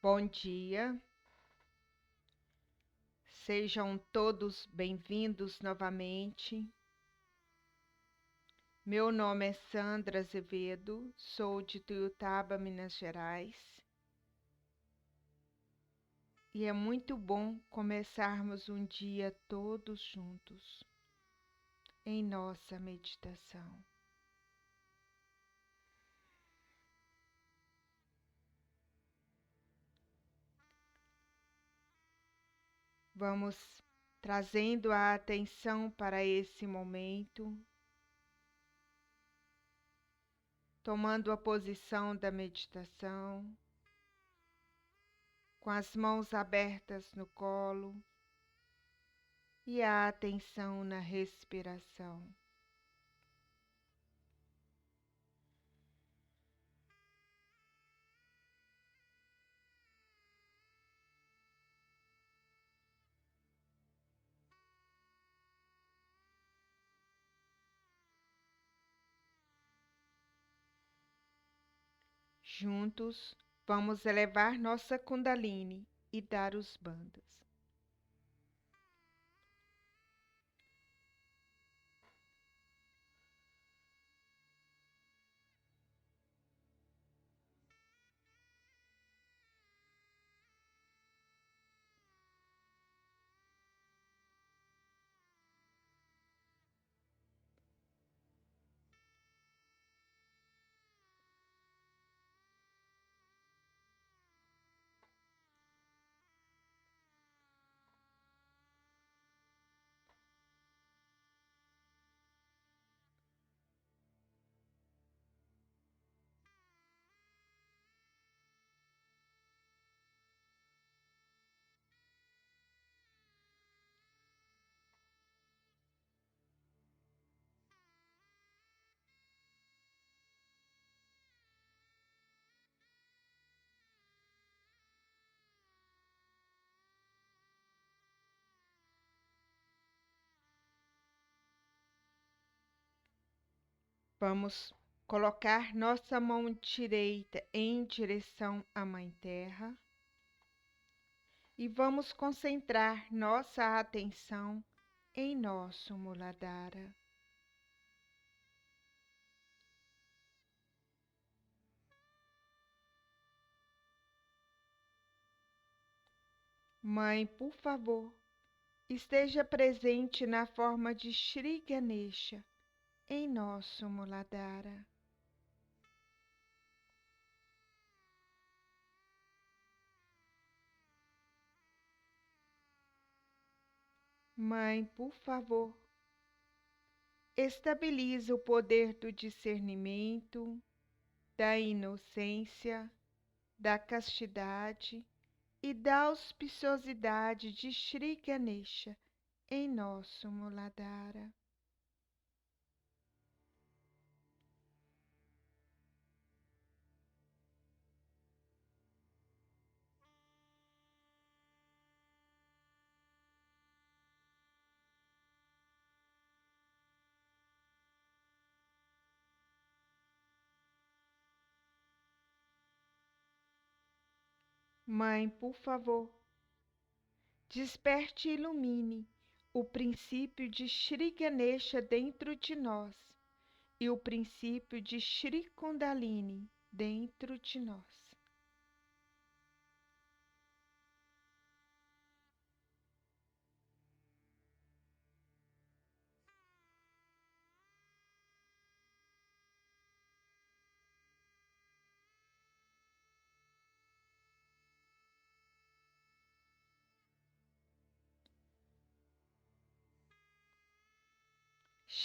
Bom dia, sejam todos bem-vindos novamente. Meu nome é Sandra Azevedo, sou de Tuiutaba, Minas Gerais. E é muito bom começarmos um dia todos juntos em nossa meditação. Vamos trazendo a atenção para esse momento, tomando a posição da meditação, com as mãos abertas no colo e a atenção na respiração. Juntos, vamos elevar nossa Kundalini e dar os bandos. Vamos colocar nossa mão direita em direção à Mãe Terra e vamos concentrar nossa atenção em nosso Muladhara. Mãe, por favor, esteja presente na forma de Shri Ganesha em nosso Muladhara. Mãe, por favor, estabilize o poder do discernimento, da inocência, da castidade e da auspiciosidade de Shri Ganesha em nosso Muladhara. Mãe, por favor, desperte e ilumine o princípio de Shri Ganesha dentro de nós e o princípio de Shri Kundalini dentro de nós.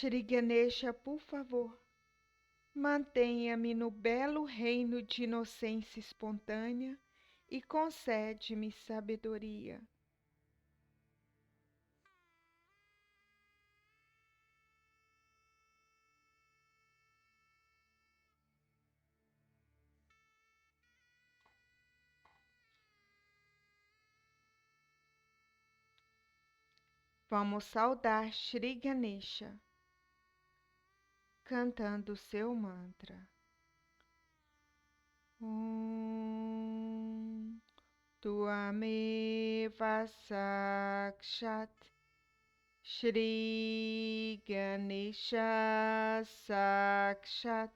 Shri Ganesha, por favor, mantenha-me no belo reino de inocência espontânea e concede-me sabedoria. Vamos saudar Shri Ganesha, cantando seu mantra. Om Tvameva Sakshat Shri Ganesha Sakshat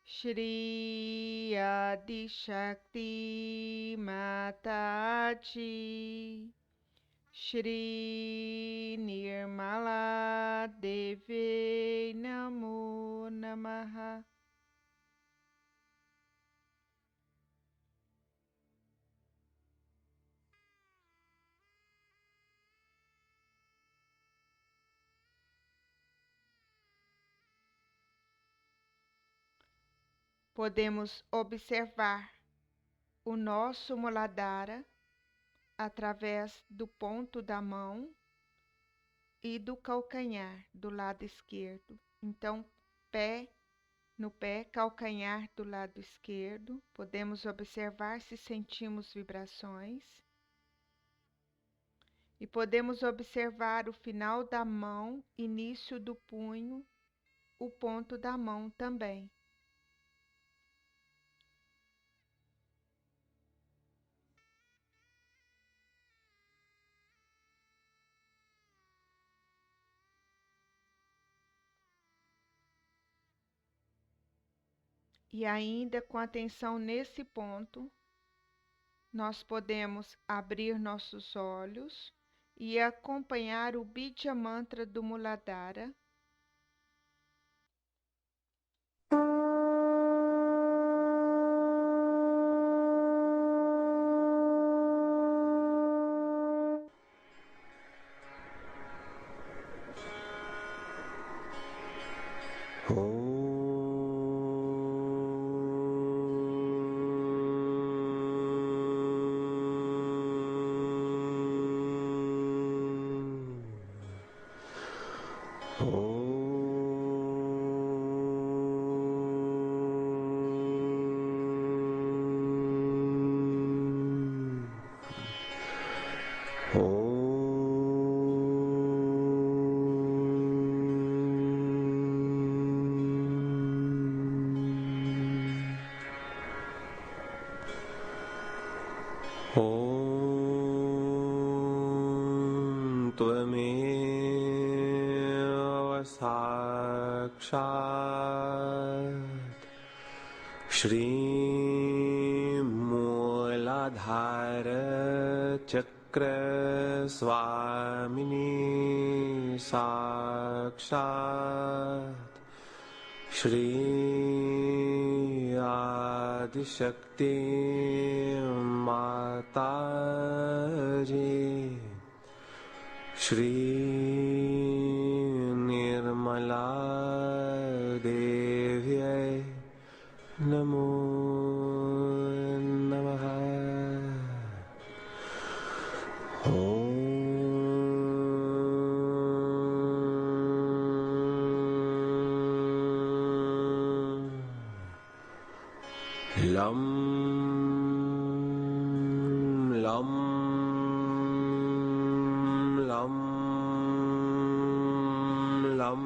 Shri Adi Shakti Mataji Shri Nirmala Devi Namo Namaha. Podemos observar o nosso Muladhara através do ponto da mão e do calcanhar do lado esquerdo. Então, no pé, calcanhar do lado esquerdo, podemos observar se sentimos vibrações. E podemos observar o final da mão, início do punho, o ponto da mão também. E ainda com atenção nesse ponto, nós podemos abrir nossos olhos e acompanhar o Bija Mantra do Muladhara. Tvameva Sakshat Shri Muladhara Chakra Swamini Sakshat Shri Adi Shakti Mataji Shri Nirmala Devi Namo Namaha. Lam Lam Lam Lam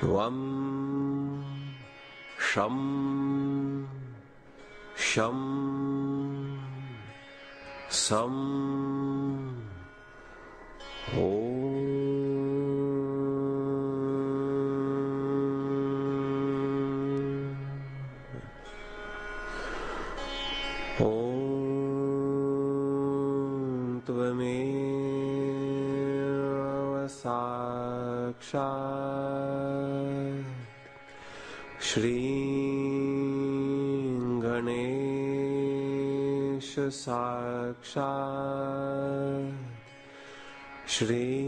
Vam Sham Sham Sam Tvameva Sakshat Shri Ganesha Sakshat Shri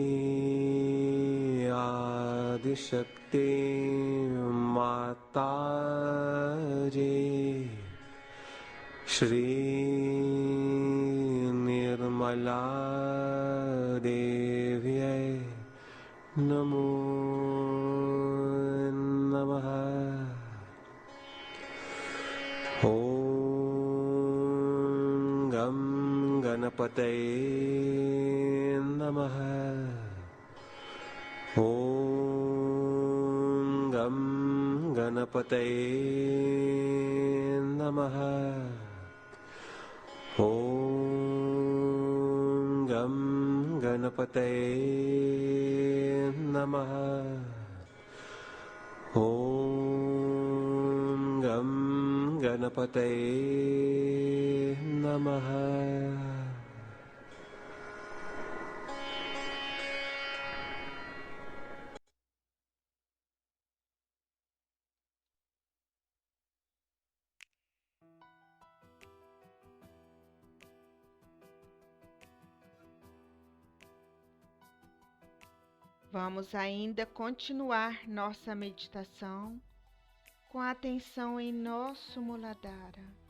Adi Shakti Mataji Shri Nirmala Devi Namo Namaha. Om Gam Ganapataye Namaha. Ganapataye Namaha. Om Gam Ganapataye Namaha. Om Gam Ganapataye Namaha. Vamos ainda continuar nossa meditação com a atenção em nosso Muladhara.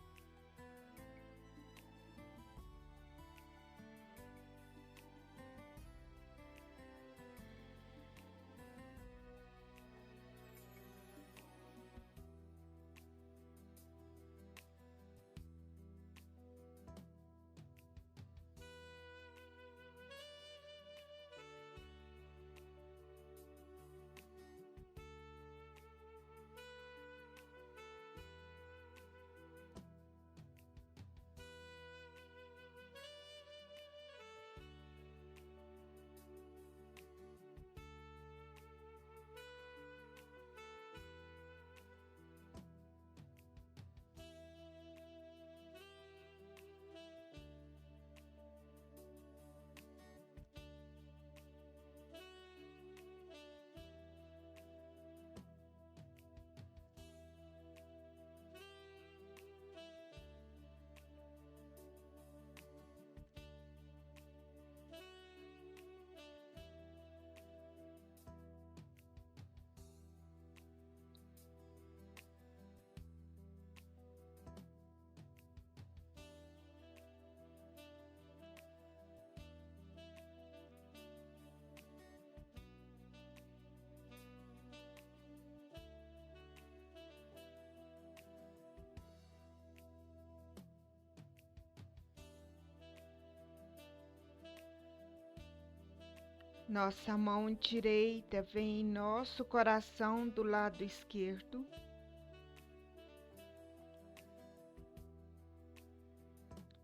Nossa mão direita vem em nosso coração do lado esquerdo.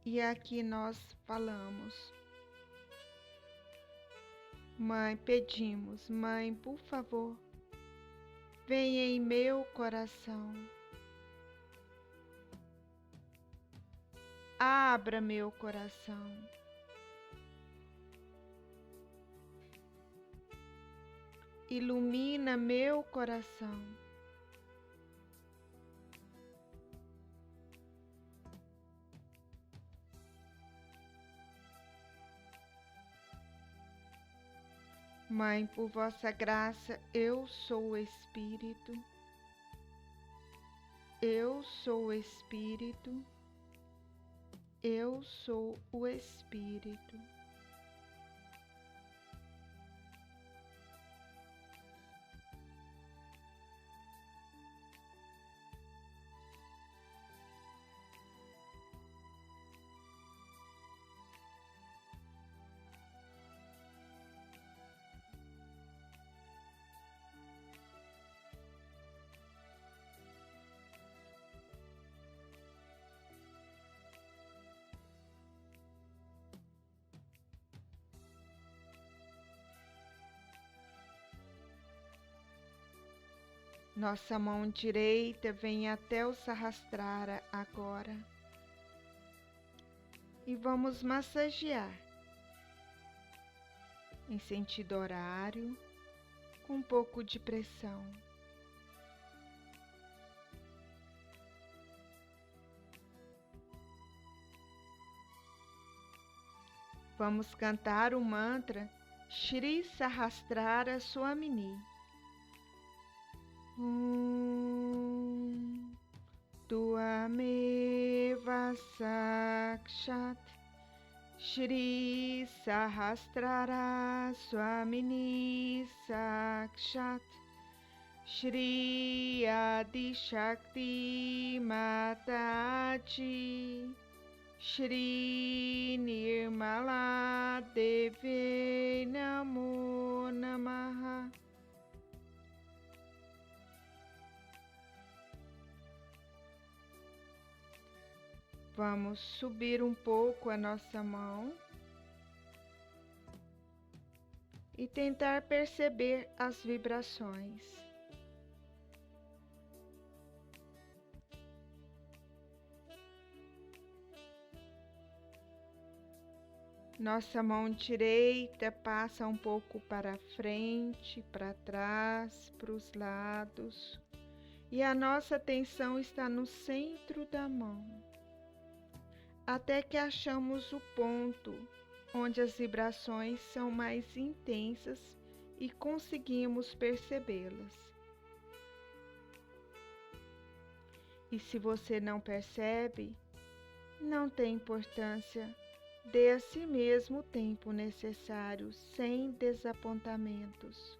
E aqui nós falamos. Mãe, pedimos, Mãe, por favor, venha em meu coração. Abra meu coração. Ilumina meu coração. Mãe, por vossa graça, eu sou o Espírito. Eu sou o Espírito. Eu sou o Espírito. Nossa mão direita vem até o Sahasrara agora. E vamos massagear em sentido horário, com um pouco de pressão. Vamos cantar o mantra Shri Sahasrara Swamini. Tuameva Sakshat Shri Sahasrara Swamini Sakshat Shri Adi Shakti Mataji Shri Nirmala Deve Namo Namaha. Vamos subir um pouco a nossa mão e tentar perceber as vibrações. Nossa mão direita passa um pouco para frente, para trás, para os lados, e a nossa atenção está no centro da mão, até que achamos o ponto onde as vibrações são mais intensas e conseguimos percebê-las. E se você não percebe, não tem importância. Dê a si mesmo o tempo necessário, sem desapontamentos.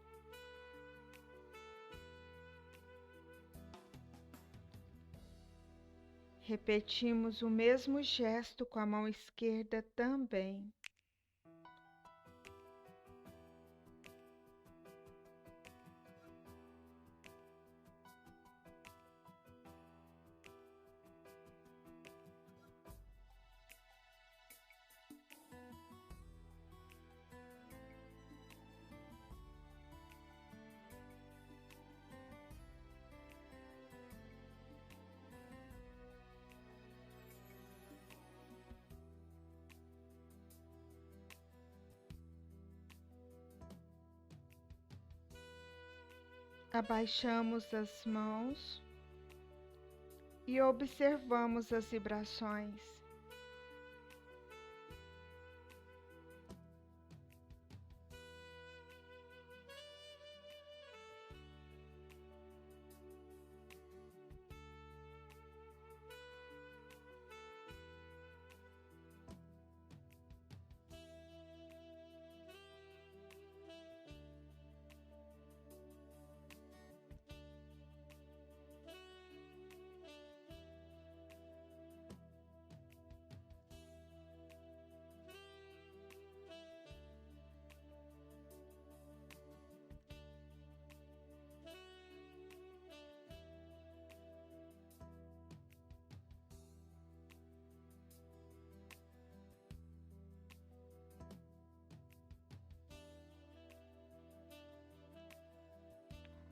Repetimos o mesmo gesto com a mão esquerda também. Abaixamos as mãos e observamos as vibrações.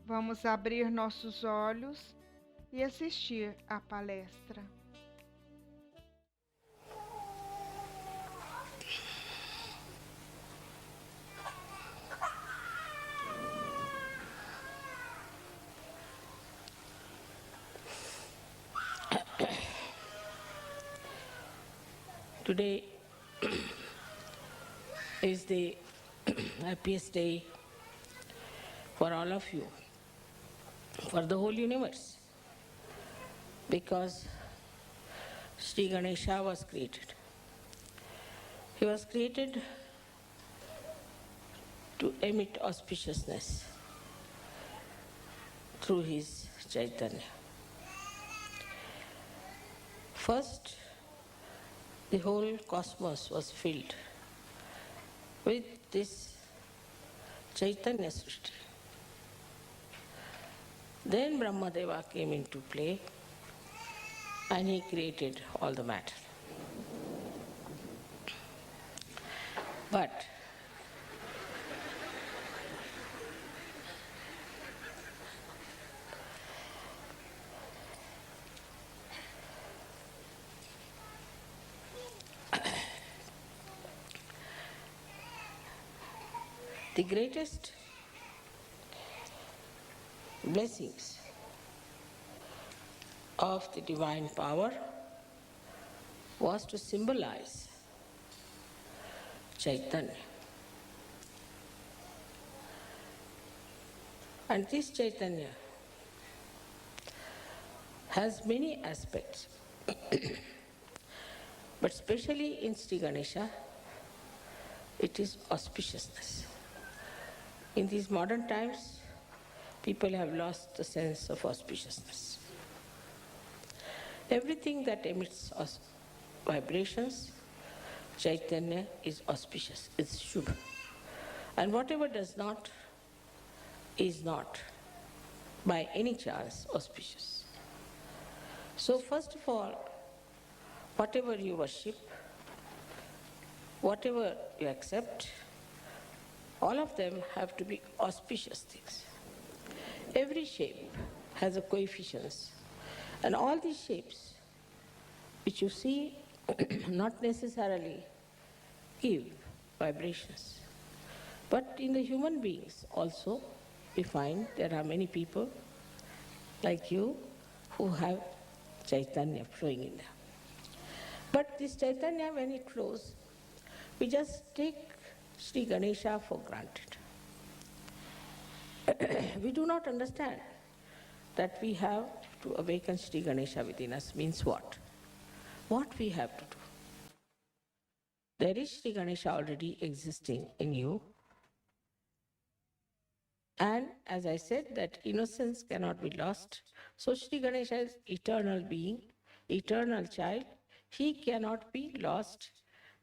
Vamos abrir nossos olhos e assistir à palestra. Today is the happiest day for all of you, for the whole universe, because Sri Ganesha was created. He was created to emit auspiciousness through his Chaitanya. First, the whole cosmos was filled with this Chaitanya Srishti. Then Brahmadeva came into play and he created all the matter. But the greatest blessings of the divine power was to symbolize Chaitanya. And this Chaitanya has many aspects, but especially in Sri Ganesha, it is auspiciousness. In these modern times, people have lost the sense of auspiciousness. Everything that emits vibrations, Chaitanya is auspicious, it's Shubha. And whatever does not, is not by any chance auspicious. So first of all, whatever you worship, whatever you accept, all of them have to be auspicious things. Every shape has a coefficients, and all these shapes which you see not necessarily give vibrations. But in the human beings also, we find there are many people like you who have Chaitanya flowing in them. But this Chaitanya, when it flows, we just take Sri Ganesha for granted. We do not understand that we have to awaken Sri Ganesha within us means what? What we have to do. There is Sri Ganesha already existing in you. And as I said, that innocence cannot be lost. So Sri Ganesha is eternal being, eternal child. He cannot be lost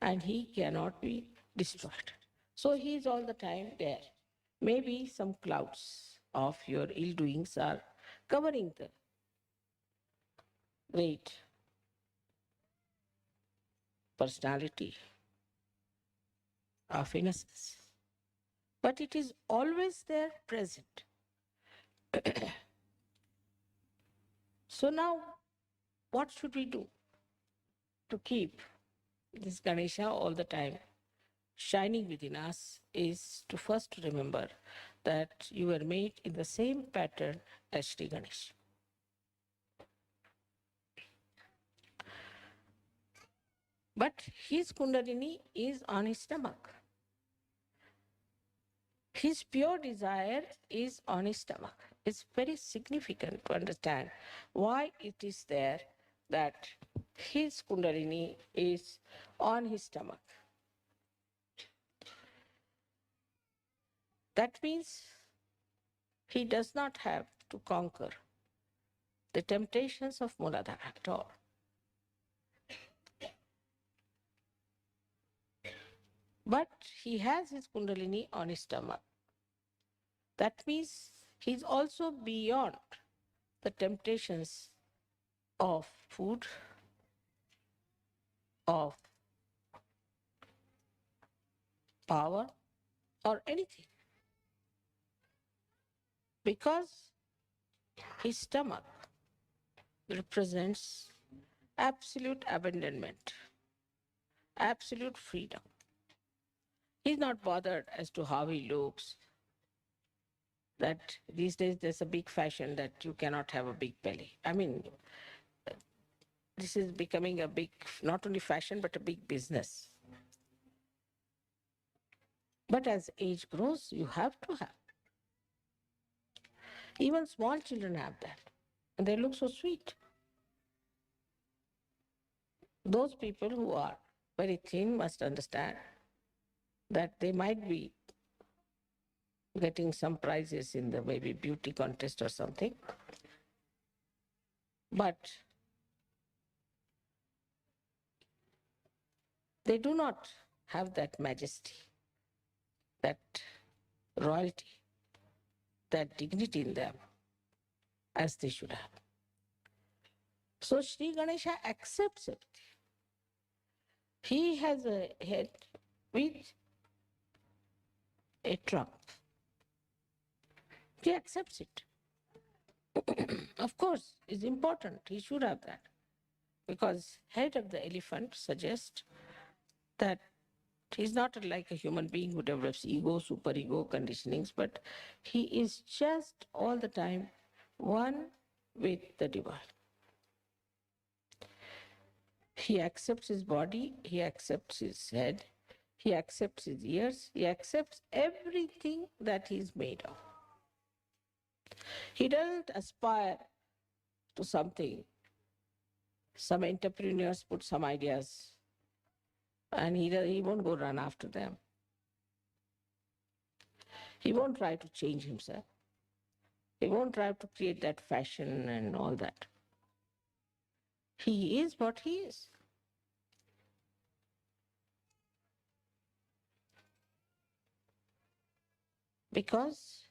and he cannot be destroyed. So he is all the time there. Maybe some clouds of your ill doings are covering the great personality of innocence. But it is always there present. So now, what should we do to keep this Ganesha all the time shining within us is to first remember that you were made in the same pattern as Sri Ganesha. But his Kundalini is on his stomach. His pure desire is on his stomach. It's very significant to understand why it is there that his Kundalini is on his stomach. That means he does not have to conquer the temptations of Muladhara at all. But he has his Kundalini on his stomach. That means he is also beyond the temptations of food, of power, or anything. Because his stomach represents absolute abandonment, absolute freedom. He's not bothered as to how he looks. That these days there's a big fashion that you cannot have a big belly. I mean, this is becoming a big, not only fashion, but a big business. But as age grows, you have to have. Even small children have that. And they look so sweet. Those people who are very thin must understand that they might be getting some prizes in the maybe beauty contest or something. But they do not have that majesty, that royalty, that dignity in them as they should have. So Sri Ganesha accepts everything. He has a head with a trunk. He accepts it. Of course, it's important. He should have that. Because head of the elephant suggests that he's not like a human being who develops ego, superego conditionings, but he is just all the time one with the divine. He accepts his body, he accepts his head, he accepts his ears, he accepts everything that he is made of. He doesn't aspire to something. Some entrepreneurs put some ideas and he won't go run after them. He won't try to change himself. He won't try to create that fashion and all that. He is what he is. Because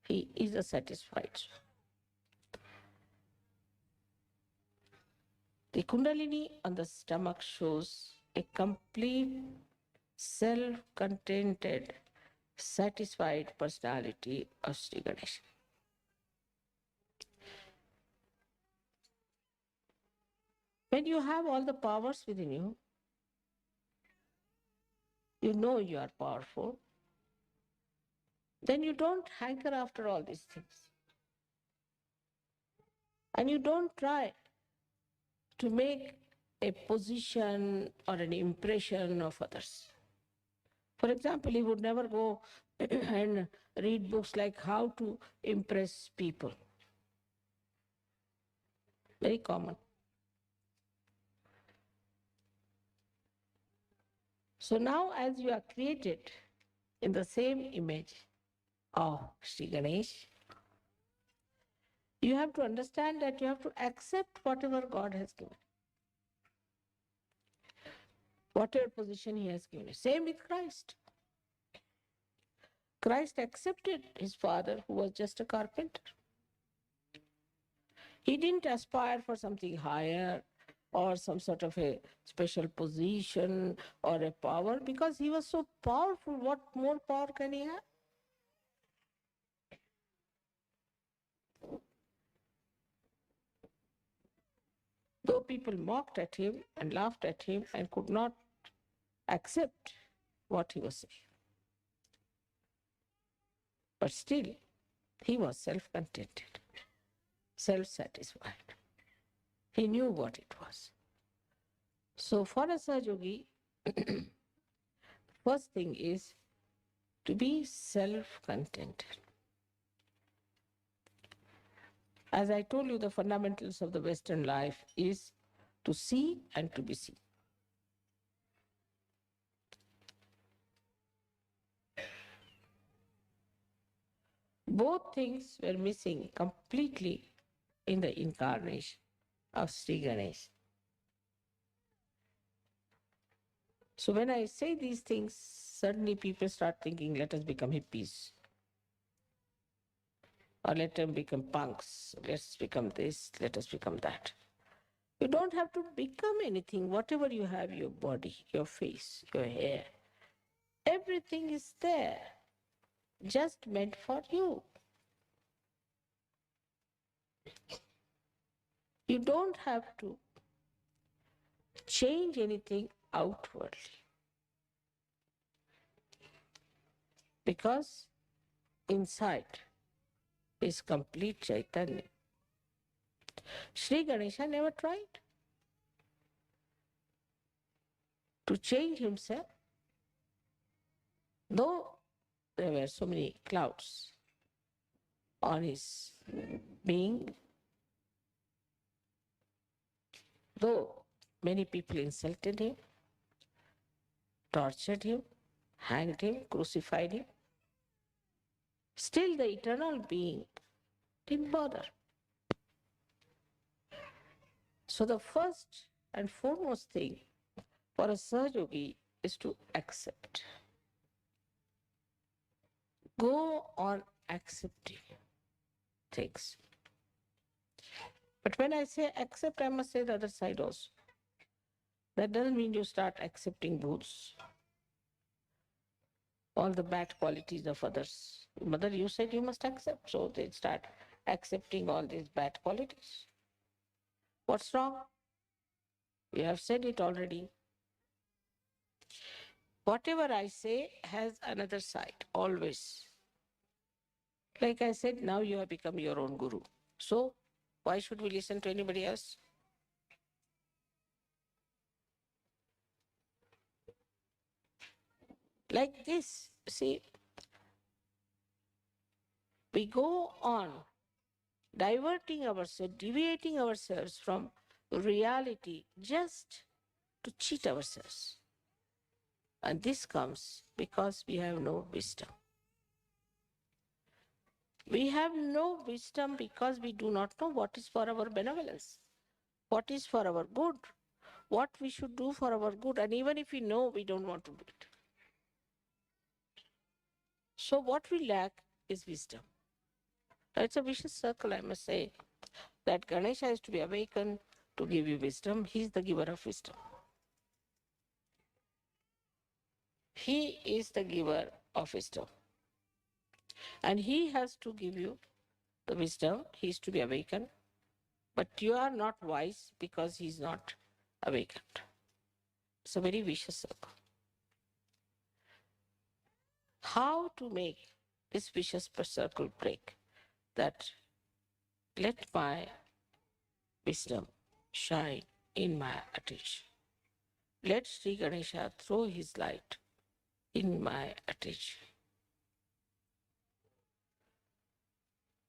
he is a satisfied soul. The Kundalini on the stomach shows a complete self-contented, satisfied personality of Sri Ganesha. When you have all the powers within you, you know you are powerful, then you don't hanker after all these things. And you don't try to make a position or an impression of others. For example, he would never go and read books like how to impress people. Very common. So now as you are created in the same image of Sri Ganesh, you have to understand that you have to accept whatever God has given. Whatever position he has given you. Same with Christ. Christ accepted his father who was just a carpenter. He didn't aspire for something higher or some sort of a special position or a power because he was so powerful. What more power can he have? Though people mocked at him and laughed at him and could not accept what he was saying. But still, he was self-contented, self-satisfied. He knew what it was. So for a Sahaja, first thing is to be self-contented. As I told you, the fundamentals of the Western life is to see and to be seen. Both things were missing completely in the incarnation of Sri Ganesh. So when I say these things, suddenly people start thinking, let us become hippies. Or let them become punks. Let's become this, let us become that. You don't have to become anything. Whatever you have, your body, your face, your hair, everything is there, just meant for you. You don't have to change anything outwardly. Because inside is complete Chaitanya. Sri Ganesha never tried to change himself, though there were so many clouds on his being, though many people insulted him, tortured him, hanged him, crucified him, still the eternal being didn't bother. So the first and foremost thing for a Sahaja is to accept. Go on accepting things. But when I say accept, I must say the other side also. That doesn't mean you start accepting booths, all the bad qualities of others. Mother, you said you must accept, so they start accepting all these bad qualities. What's wrong? We have said it already. Whatever I say has another side, always. Like I said, now you have become your own guru. So, why should we listen to anybody else? Like this, see, we go on diverting ourselves, deviating ourselves from reality just to cheat ourselves. And this comes because we have no wisdom. We have no wisdom because we do not know what is for our benevolence, what is for our good, what we should do for our good. And even if we know, we don't want to do it. So what we lack is wisdom. Now it's a vicious circle, I must say, that Ganesha is to be awakened to give you wisdom. He is the giver of wisdom. He is the giver of wisdom. And he has to give you the wisdom. He is to be awakened. But you are not wise because he is not awakened. It's a very vicious circle. How to make this vicious circle break? That let my wisdom shine in my attention. Let Sri Ganesha throw his light in my attention.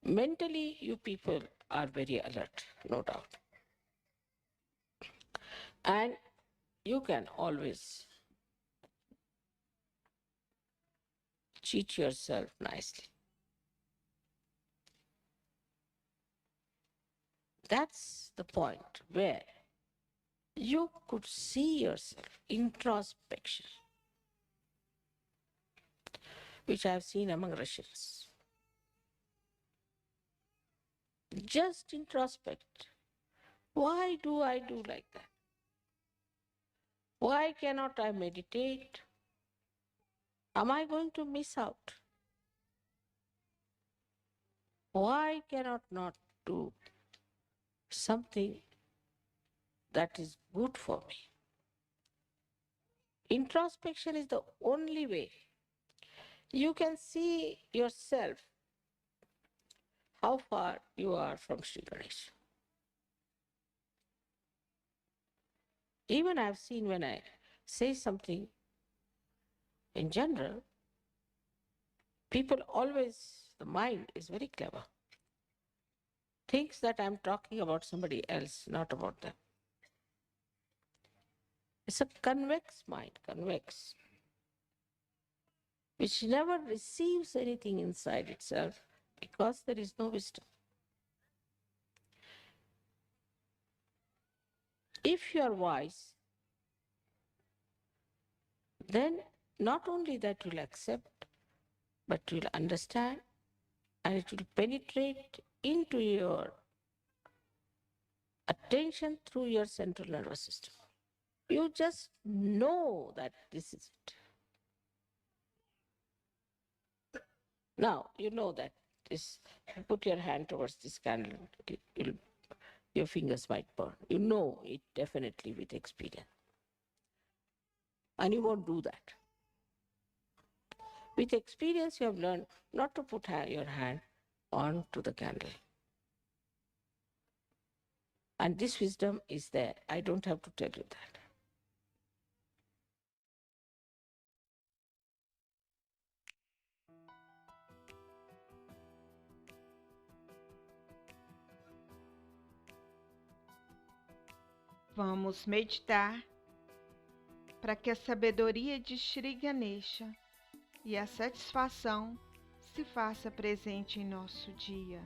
Mentally, you people are very alert, no doubt. And you can always cheat yourself nicely. That's the point where you could see yourself, introspection, which I have seen among Russians. Just introspect. Why do I do like that? Why cannot I meditate? Am I going to miss out? Why cannot not do something that is good for me? Introspection is the only way you can see yourself, how far you are from Sri Ganesha. Even I have seen when I say something in general, people always, the mind is very clever, thinks that I'm talking about somebody else, not about them. It's a convex mind, convex, which never receives anything inside itself because there is no wisdom. If you are wise, then not only that you'll accept, but you'll understand, and it will penetrate into your attention through your central nervous system. You just know that this is it. Now, you know that this, put your hand towards this candle, your fingers might burn. You know it definitely with experience. And you won't do that. With experience, you have learned not to put your hand onto the candle. And this wisdom is there. I don't have to tell you that. Vamos meditar para que a sabedoria de Sri Ganesha e a satisfação se faça presente em nosso dia.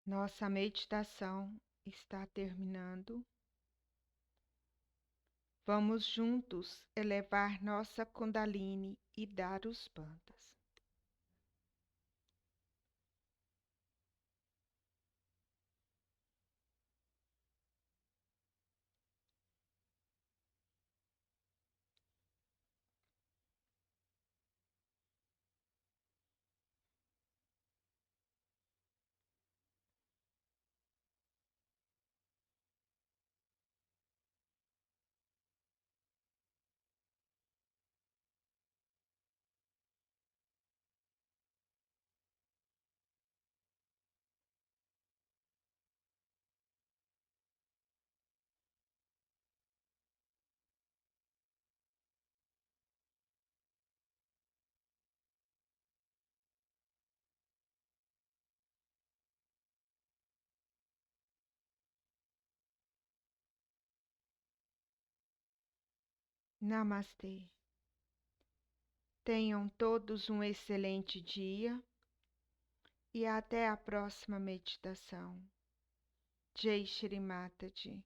Nossa meditação está terminando. Vamos juntos elevar nossa Kundalini e dar os bandas. Namastê. Tenham todos um excelente dia e até a próxima meditação. Jai Shri Mataji.